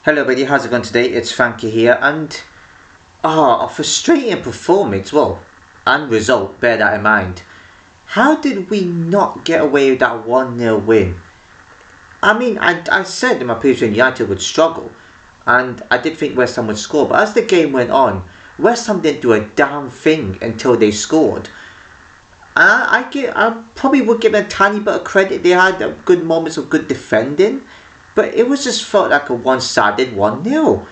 Hello everybody, how's it going today? It's Frankie here, and a frustrating performance, and result, bear that in mind. How did we not get away with that 1-0 win? I mean, I said in my previous video United would struggle, and I did think West Ham would score, but as the game went on, West Ham didn't do a damn thing until they scored. I probably would give them a tiny bit of credit. They had good moments of good defending, but it was just felt like a one-sided 1-0.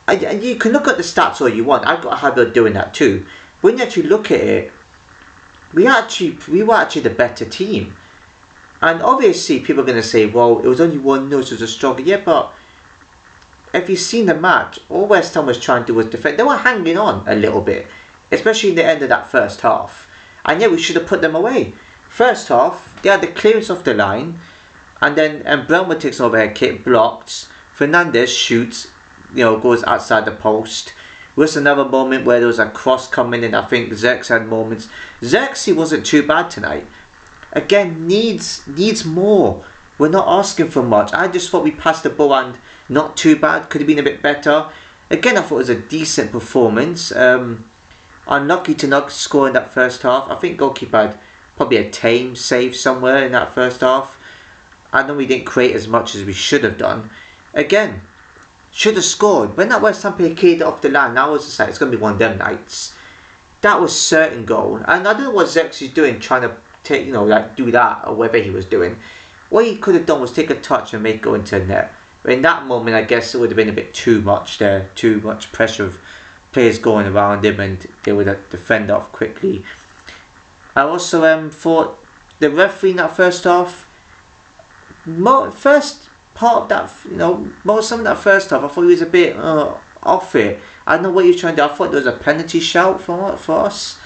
And you can look at the stats all you want. I've got a habit of doing that too. When you actually look at it, we were actually the better team. And obviously people are going to say, well, it was only 1-0, so it was a struggle. Yeah, but if you've seen the match, all West Ham was trying to do was defend. They were hanging on a little bit, especially in the end of that first half. And yeah, we should have put them away. First half, they had the clearance off the line, and then Brelmo takes an overhead kick, blocked. Fernandez shoots, goes outside the post. Was another moment where there was a cross coming in. I think Zirkzee had moments. Zirkzee wasn't too bad tonight. Again, needs more. We're not asking for much. I just thought we passed the ball and not too bad. Could have been a bit better. Again, I thought it was a decent performance. Unlucky to not score in that first half. I think goalkeeper had probably a tame save somewhere in that first half. I know we didn't create as much as we should have done. Again, should have scored. When that West Ham player cleared it off the line, I was just like, it's going to be one of them nights. That was certain goal. And I don't know what Zirkzee's doing, trying to take, do that, or whatever he was doing. What he could have done was take a touch and make it go into the net. But in that moment, I guess it would have been a bit too much there. Too much pressure of players going around him, and they would have defended off quickly. I also thought the referee in that first half, first part of that, most of that first half, I thought he was a bit off it. I don't know what he was trying to do. I thought there was a penalty shout for us.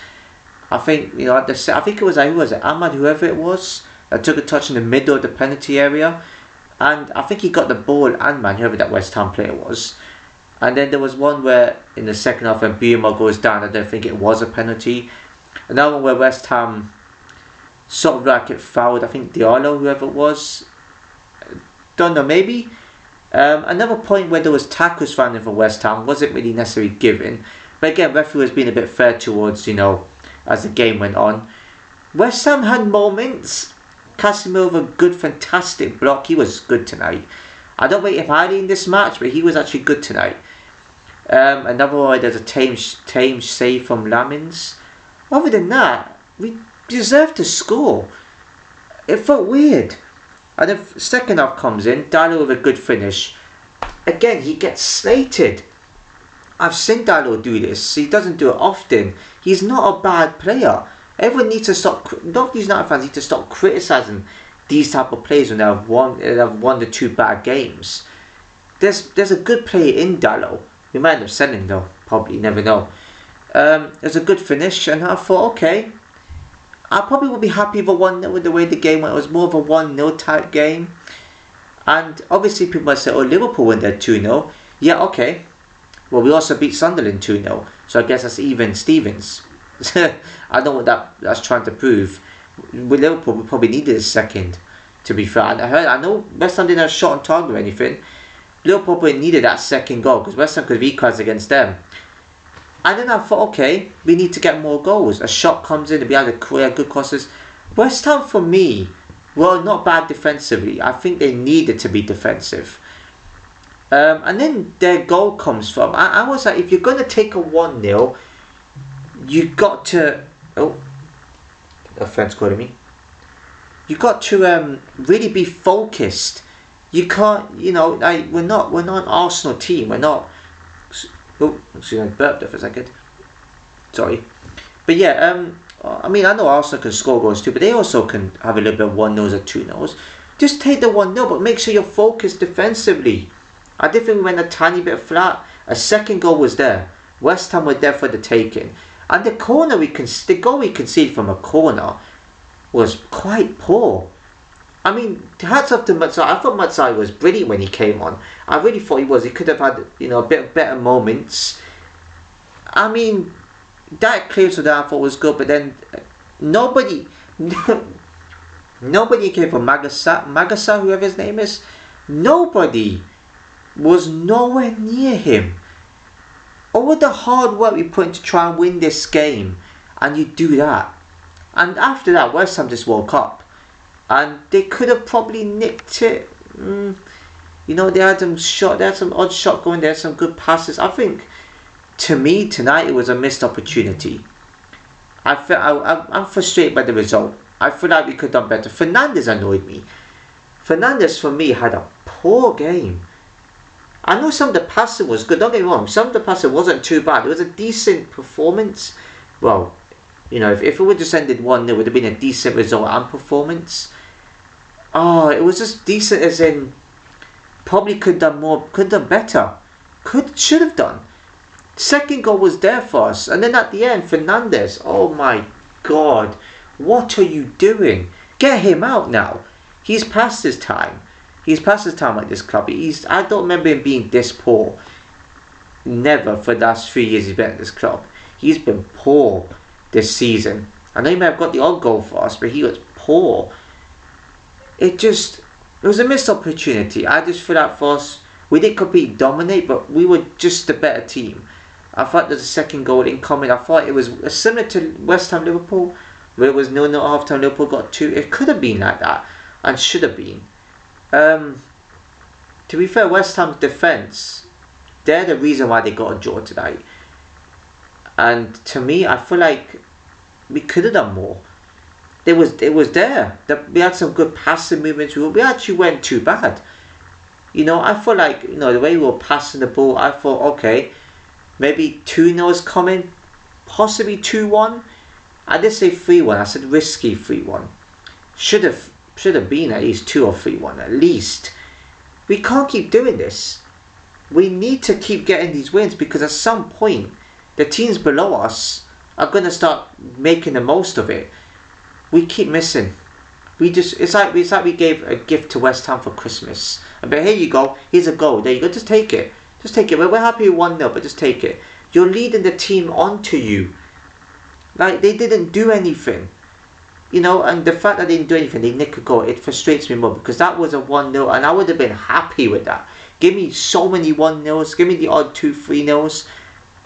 I think I think it was Ahmad, whoever it was, that took a touch in the middle of the penalty area, and I think he got the ball and man, whoever that West Ham player was. And then there was one where in the second half when Buma goes down, I don't think it was a penalty. Another one where West Ham sort of like it fouled, I think Diallo, whoever it was. Don't know, maybe. Another point where there was tackles found in for West Ham wasn't really necessarily given. But again, referee was being a bit fair towards, as the game went on. West Ham had moments. Casemiro with a good, fantastic block. He was good tonight. I don't rate him highly in this match, but he was actually good tonight. Another one, there's a tame save from Lamins. Other than that, we deserved to score. It felt weird. And the second half comes in, Diallo with a good finish. Again, he gets slated. I've seen Diallo do this. He doesn't do it often. He's not a bad player. Everyone needs to stop. Not these United fans need to stop criticising these type of players when they have one or two bad games. There's a good player in Diallo. We might end up selling though. Probably, never know. There's a good finish, and I thought, okay, I probably would be happy with a 1-0 with the way the game went. It was more of a 1-0 type game. And obviously people might say, oh, Liverpool went there 2-0. Yeah, okay. Well, we also beat Sunderland 2-0. So I guess that's even Stevens. I don't know what that's trying to prove. With Liverpool, we probably needed a second, to be fair. I know West Ham didn't have a shot on target or anything. Liverpool probably needed that second goal because West Ham could have equalised against them. And then I thought, okay, we need to get more goals. A shot comes in, we had good crosses. West Ham, for me, were not bad defensively. I think they needed to be defensive. And then their goal comes from, I was like, if you're going to take a 1-0, you got to, a friend's calling me. You got to really be focused. You can't, we're not an Arsenal team. We're not. Oh, excuse me, I burped there for a second. Sorry. But yeah, I mean, I know Arsenal can score goals too, but they also can have a little bit of 1-0s or 2-0s. Just take the 1-0, but make sure you're focused defensively. I did think we went a tiny bit flat. A second goal was there. West Ham were there for the taking. And the goal we conceded from a corner was quite poor. I mean, hats off to Matsai. I thought Matsai was brilliant when he came on. I really thought he was. He could have had, a bit better moments. I mean, that clearance of that I thought was good, but then nobody came from Magasa, whoever his name is. Nobody was nowhere near him. All the hard work we put in to try and win this game, and you do that. And after that, West Ham just woke up. And they could have probably nicked it. You know, they had some odd shot going there, some good passes. I think, to me, tonight it was a missed opportunity. I'm frustrated by the result. I feel like we could have done better. Fernandes annoyed me. Fernandes, for me, had a poor game. I know some of the passing was good, don't get me wrong. Some of the passing wasn't too bad. It was a decent performance. Well, you know, if it would just ended 1-0, it would have been a decent result and performance. It was just decent as in, probably could have done more, could have done better. Should have done. Second goal was there for us. And then at the end, Fernandes, oh my God, what are you doing? Get him out now. He's past his time. He's past his time at this club. I don't remember him being this poor. Never for the last 3 years he's been at this club. He's been poor this season. I know he may have got the odd goal for us, but he was poor. It was a missed opportunity. I just feel like for us, we didn't completely dominate, but we were just the better team. I thought there's a second goal incoming. I thought it was similar to West Ham Liverpool, where it was 0-0 at half time. Liverpool got 2. It could have been like that, and should have been. To be fair, West Ham's defence, they're the reason why they got a draw tonight. And to me, I feel like we could have done more. It was there. We had some good passing movements. We actually weren't too bad. You know, I feel like, you know, the way we were passing the ball, I thought, okay, maybe 2-0 is coming, possibly 2-1. I did say 3-1. I said risky 3-1. Should have been at least 2 or 3-1 at least. We can't keep doing this. We need to keep getting these wins, because at some point the teams below us are going to start making the most of it. We keep missing. It's like we gave a gift to West Ham for Christmas. But here you go. Here's a goal. There you go. Just take it. Just take it. We're happy with 1-0, but just take it. You're leading the team onto you. Like, they didn't do anything. You know, and the fact that they didn't do anything, they nick a goal, it frustrates me more, because that was a 1-0 and I would have been happy with that. Give me so many 1-0s, give me the odd 2-3-0s.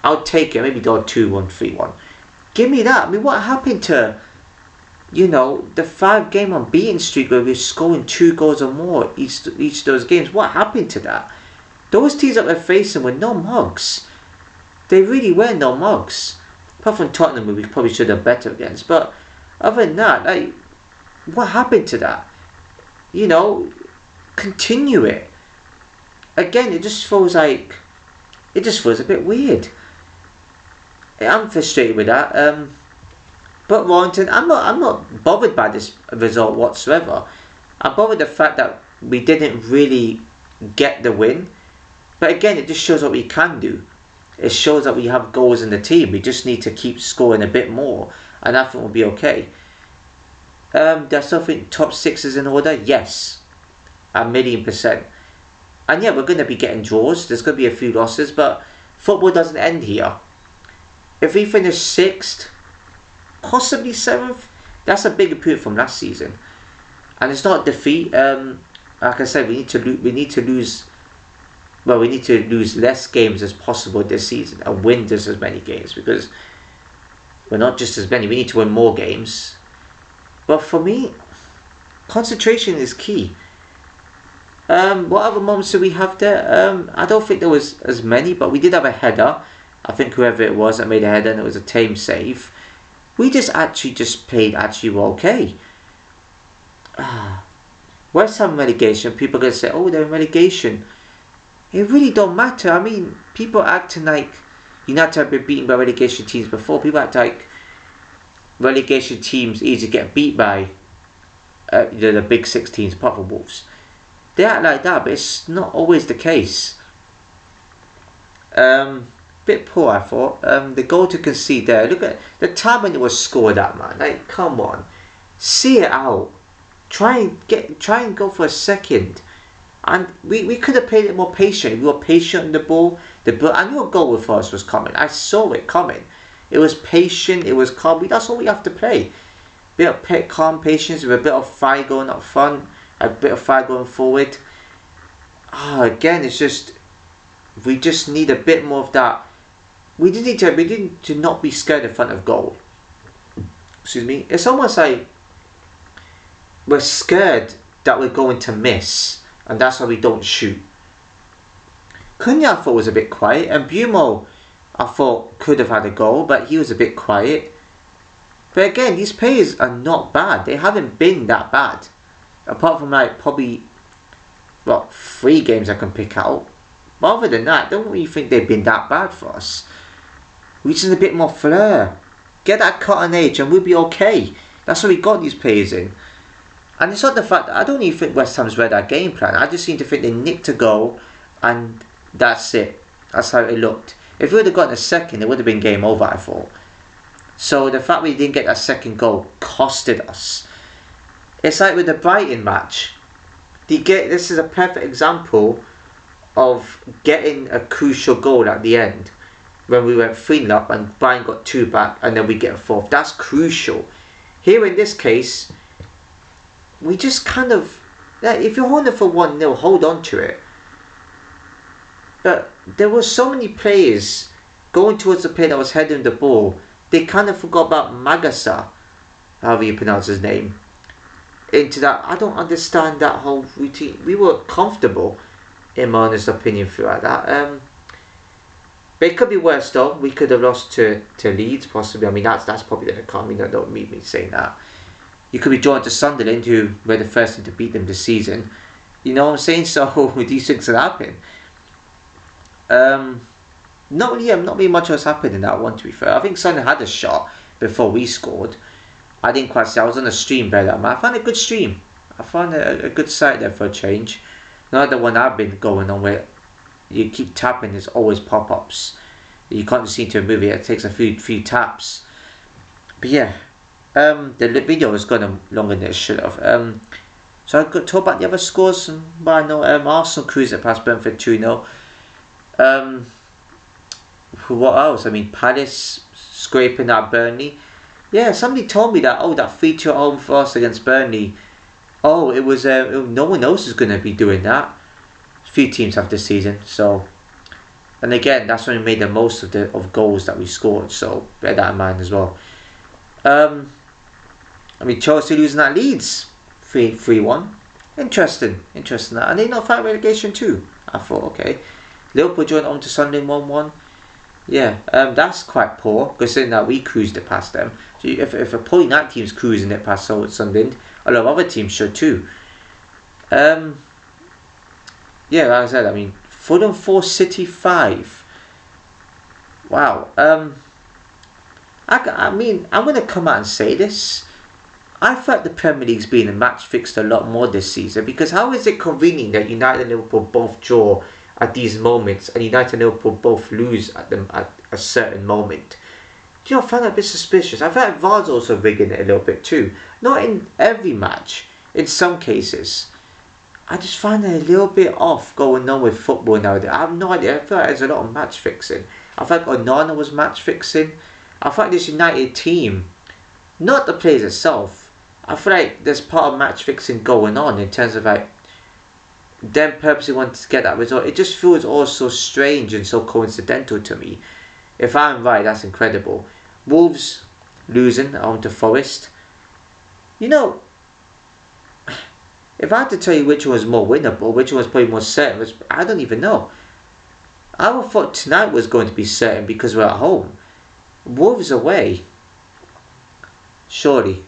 I'll take it. Maybe the odd 2-1, 3-1. Give me that. I mean, what happened to, you know, the 5-game unbeaten streak where we're scoring 2 goals or more each of those games? What happened to that? Those teams that we're facing were no mugs. They really were no mugs. Apart from Tottenham, we probably should have better against. But other than that, like, what happened to that? You know, continue it. Again, it just feels a bit weird. I'm frustrated with that. But Warrington, I'm not bothered by this result whatsoever. I'm bothered the fact that we didn't really get the win. But again, it just shows what we can do. It shows that we have goals in the team. We just need to keep scoring a bit more, and I think we'll be okay. Do I still think top 6 is in order? Yes, 1,000,000%. And yeah, we're going to be getting draws. There's going to be a few losses, but football doesn't end here. If we finish 6th, possibly 7th, that's a big improvement from last season. And it's not a defeat. Like I said, we need to lose less games as possible this season and win just as many games, because we're not just as many. We need to win more games. But for me, concentration is key. What other moments did we have there? I don't think there was as many, but we did have a header. I think whoever it was that made a header, and it was a tame save. We just played well, okay. West Ham relegation, people are going to say, oh, they're in relegation. It really don't matter. I mean, people acting like United have been beaten by relegation teams before. People act like relegation teams easily get beat by the big 6 teams, apart from Wolves. They act like that, but it's not always the case. Bit poor, I thought. The goal to concede there. Look at the time when it was scored at, man. Like, come on, see it out. Try and go for a second. And we could have played it more patient. We were patient on the ball. I knew a goal with us was coming. I saw it coming. It was patient. It was calm. That's all we have to play. Bit of calm patience with a bit of fire going up front, a bit of fire going forward. Again, it's just we just need a bit more of that. We need to not be scared in front of goal. Excuse me. It's almost like we're scared that we're going to miss, and that's why we don't shoot. Cunha, I thought, was a bit quiet, and Bumo, I thought, could have had a goal, but he was a bit quiet. But again, these players are not bad. They haven't been that bad, apart from like probably 3 games I can pick out. But other than that, I don't really think they've been that bad for us. We just need a bit more flair. Get that cutting edge and we'll be okay. That's why we got these players in. And it's not the fact that I don't even think West Ham's read our game plan. I just seem to think they nicked a goal and that's it. That's how it looked. If we would have gotten a second, it would have been game over, I thought. So the fact we didn't get that second goal costed us. It's like with the Brighton match. This is a perfect example of getting a crucial goal at the end. When we went 3-0 up and Brighton got 2 back and then we get a 4th. That's crucial. Here in this case, we just kind of... if you're holding for 1-0, hold on to it. But there were so many players going towards the player that was heading the ball. They kind of forgot about Magasa, however you pronounce his name. Into that, I don't understand that whole routine. We were comfortable, in my honest opinion, throughout that. But it could be worse though. We could have lost to Leeds possibly. I mean that's probably going to come. I mean, don't mean me saying that. You could be drawn to Sunderland, who were the first team to beat them this season. You know what I'm saying? So these things will happen. Not really much else happened in that one, to be fair. I think Sunderland had a shot before we scored. I didn't quite see. I was on a stream better. I found a good stream. I found a good site there for a change. Not the one I've been going on where you keep tapping, there's always pop-ups. You can't just seem to move it. It takes a few taps. But yeah, the video has gone longer than it should have. So I could talk about the other scores. But I know Arsenal cruised it past Brentford 2-0. What else? I mean, Palace scraping at Burnley. Yeah, somebody told me that. That 3-2 home for us against Burnley. It was no one else is going to be doing that. A few teams have this season, so. And again, that's when we made the most of goals that we scored. So bear that in mind as well. I mean, Chelsea losing at Leeds 3-1. Interesting. And they not fight relegation too. I thought, okay. Liverpool joined on to Sunderland 1-1. Yeah, that's quite poor, considering that we cruised it past them. So if a poor United team's cruising it past Sunderland, a lot of other teams should too. Yeah, like I said, I mean, Fulham 4, City 5. Wow. I mean, I'm going to come out and say this. I felt the Premier League's been a match fixed a lot more this season, because how is it convenient that United and Liverpool both draw at these moments and United and Liverpool both lose at them at a certain moment? Do you know, I find that a bit suspicious. I feel like VAR's also rigging it a little bit too. Not in every match, in some cases. I just find it a little bit off going on with football nowadays. I have no idea. I feel like there's a lot of match fixing. I feel like Onana was match fixing. I feel like this United team, not the players itself, I feel like there's part of match fixing going on in terms of like them purposely wanting to get that result. It just feels all so strange and so coincidental to me. If I'm right, that's incredible. Wolves losing on to Forest. You know, if I had to tell you which one was more winnable, which one was probably more certain, I don't even know. I would have thought tonight was going to be certain because we're at home. Wolves away. Surely.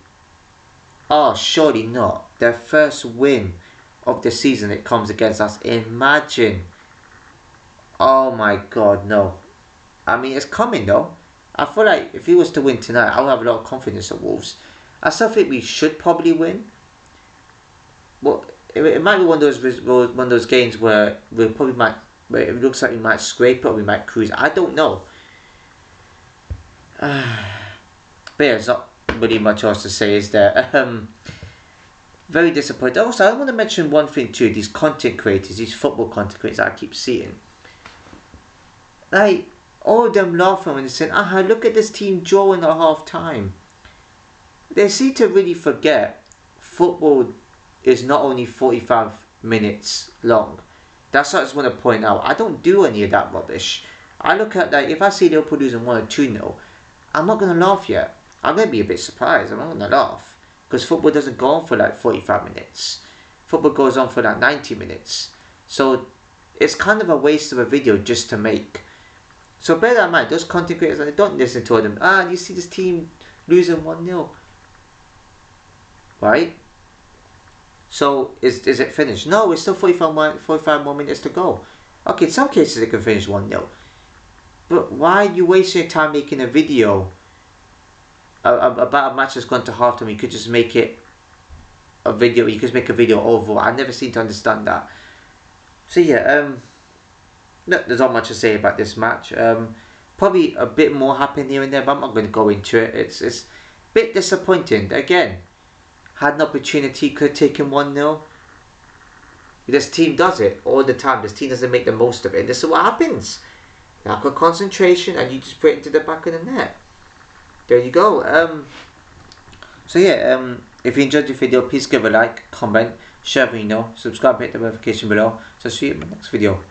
Oh, surely not. Their first win of the season, it comes against us. Imagine. Oh my god, no. I mean, it's coming though. I feel like if he was to win tonight, I would have a lot of confidence in Wolves. I still think we should probably win. Well, it might be one of those games where we probably might, where it looks like we might scrape it or we might cruise. I don't know. But yeah, there's not really much else to say, is there? Very disappointed. Also, I want to mention one thing too. These content creators, these football content creators that I keep seeing. Like, all of them laughing when they say, look at this team drawing at half time. They seem to really forget football is not only 45 minutes long. That's what I just want to point out. I don't do any of that rubbish. I look at that, if I see Liverpool losing 1 or 2-0, I'm not going to laugh yet. I'm going to be a bit surprised. I'm not going to laugh. Because football doesn't go on for like 45 minutes. Football goes on for like 90 minutes. So it's kind of a waste of a video just to make. So bear that in mind. Those content creators, don't listen to them. You see this team losing 1-0. Right? So is it finished? No, it's still 45 more minutes to go. Okay, in some cases it can finish 1-0. But why are you wasting your time making a video about a match that's gone to halftime? You could just make it a video. You could make a video overall. I never seem to understand that. So yeah, look, there's not much to say about this match. Probably a bit more happened here and there, but I'm not going to go into it. It's a bit disappointing. Again, had an opportunity, could have taken 1-0. This team does it all the time. This team doesn't make the most of it. And this is what happens. Lack of concentration, and you just put it into the back of the net. There you go. So yeah, if you enjoyed the video, please give a like, comment, share, subscribe, hit the notification below. So see you in the next video.